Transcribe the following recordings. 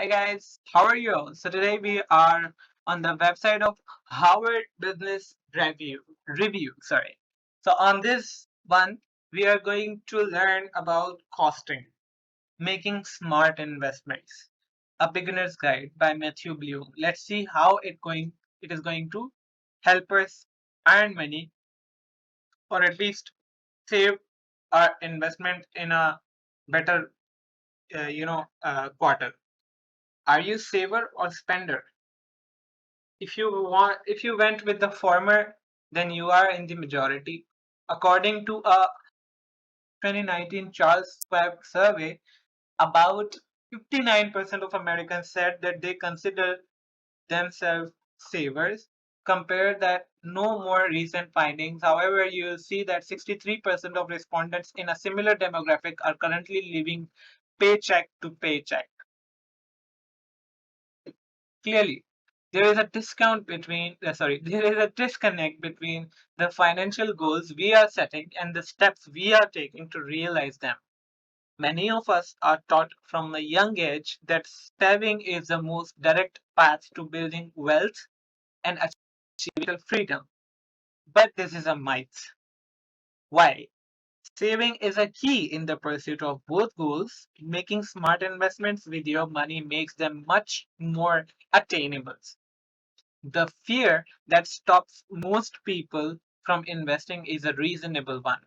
Hi guys, how are you all? So today we are on the website of Harvard Business Review. Sorry. So on this one, we are going to learn about costing, making smart investments, a beginner's guide by Matthew Bloom. Let's see how it is going to help us earn money or at least save our investment in a better quarter. Are you saver or spender? If you went with the former, then you are in the majority. According to a 2019 Charles Schwab survey, about 59% of Americans said that they consider themselves savers. Compare that no more recent findings. However, you'll see that 63% of respondents in a similar demographic are currently living paycheck to paycheck. Clearly, there is a there is a disconnect between the financial goals we are setting and the steps we are taking to realize them. Many of us are taught from a young age that saving is the most direct path to building wealth and achieving freedom. But this is a myth. Why? Saving is a key in the pursuit of both goals. Making smart investments with your money makes them much more attainable. The fear that stops most people from investing is a reasonable one.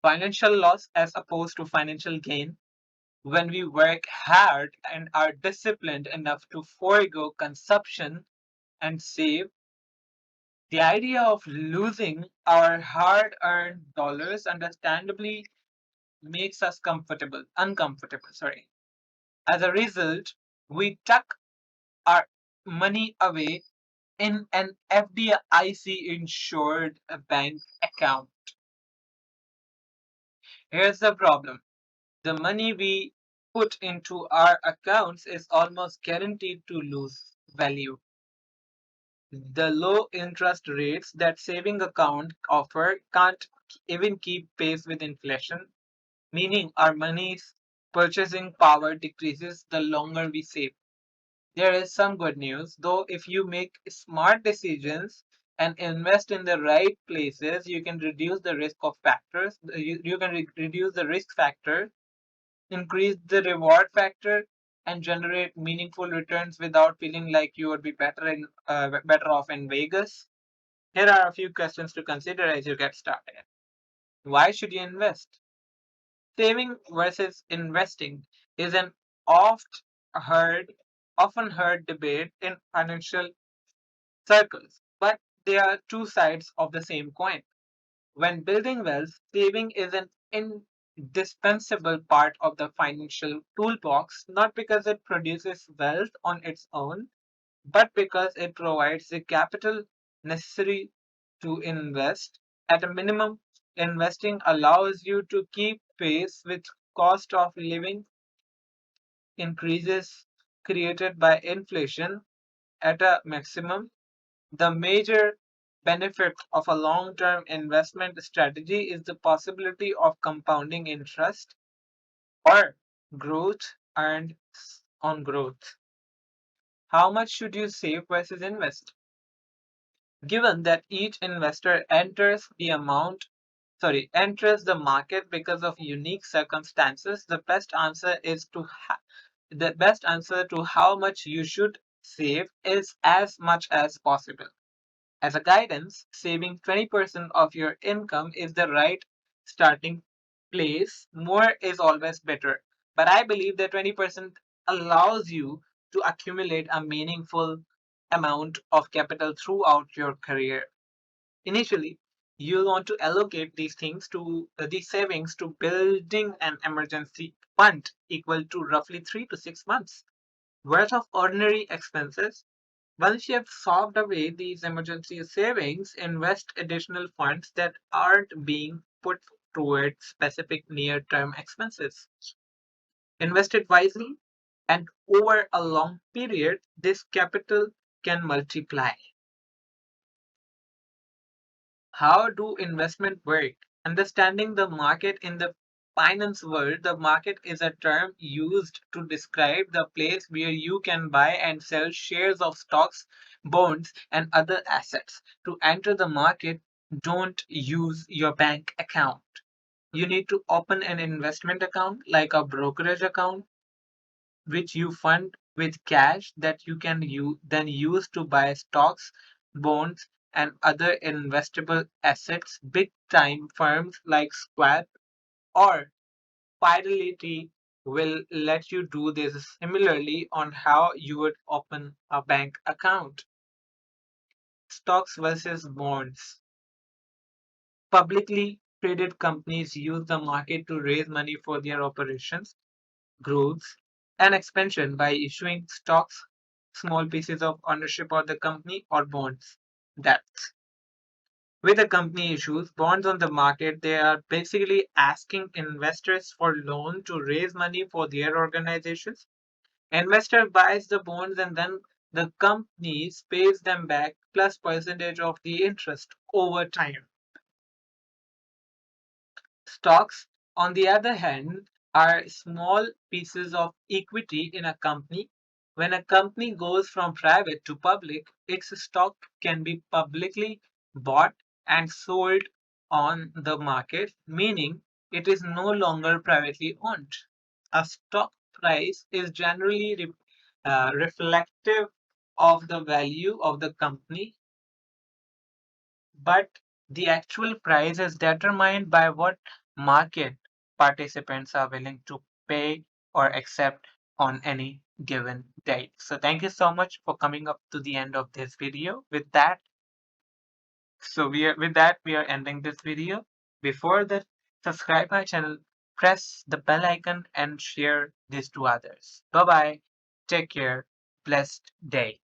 Financial loss as opposed to financial gain. When we work hard and are disciplined enough to forego consumption and save, the idea of losing our hard earned dollars understandably makes us uncomfortable. Sorry. As a result, we tuck our money away in an FDIC insured bank account. Here's the problem. The money we put into our accounts is almost guaranteed to lose value. The low interest rates that saving account offer can't even keep pace with inflation, meaning our money's purchasing power decreases the longer we save. There is some good news, though. If you make smart decisions and invest in the right places, you can reduce the risk of factors. You can reduce the risk factor, increase the reward factor, and generate meaningful returns without feeling like you would be better off in Vegas. Here are a few questions to consider as you get started. Why should you invest? Saving versus investing is an oft heard, often heard debate in financial circles, but they are two sides of the same coin. When building wealth, saving is an indispensable part of the financial toolbox, not because it produces wealth on its own, but because it provides the capital necessary to invest. At a minimum, investing allows you to keep pace with cost of living increases created by inflation. At a maximum, the major benefit of a long term investment strategy is the possibility of compounding interest or growth earned on growth. How much should you save versus invest? Given that each investor enters the market because of unique circumstances, the best answer to how much you should save is as much as possible. As a guidance, saving 20% of your income is the right starting place. More is always better. But I believe that 20% allows you to accumulate a meaningful amount of capital throughout your career. Initially, you'll want to allocate these savings to building an emergency fund equal to roughly 3 to 6 months worth of ordinary expenses. Once you have solved away these emergency savings, invest additional funds that aren't being put towards specific near term expenses. Invest it wisely, and over a long period, this capital can multiply. How do investment work? Understanding the market in the finance world, the market is a term used to describe the place where you can buy and sell shares of stocks, bonds, and other assets. To enter the market, don't use your bank account. You need to open an investment account like a brokerage account, which you fund with cash that you can then use to buy stocks, bonds, and other investable assets. Big time firms like Square or Fidelity will let you do this similarly on how you would open a bank account. Stocks versus bonds. Publicly traded companies use the market to raise money for their operations, growth, and expansion by issuing stocks, small pieces of ownership of the company, or bonds. Debts. With a company issues bonds on the market, they are basically asking investors for loan to raise money for their organizations. Investor buys the bonds and then the company pays them back plus percentage of the interest over time. Stocks, on the other hand, are small pieces of equity in a company. When a company goes from private to public, its stock can be publicly bought and sold on the market, meaning it is no longer privately owned. A stock price is generally reflective of the value of the company, but the actual price is determined by what market participants are willing to pay or accept on any given date. So thank you so much for coming up to the end of this video. With that we are ending this video. Before that, subscribe my channel, press the bell icon and share this to others. Bye bye. Take care. Blessed day.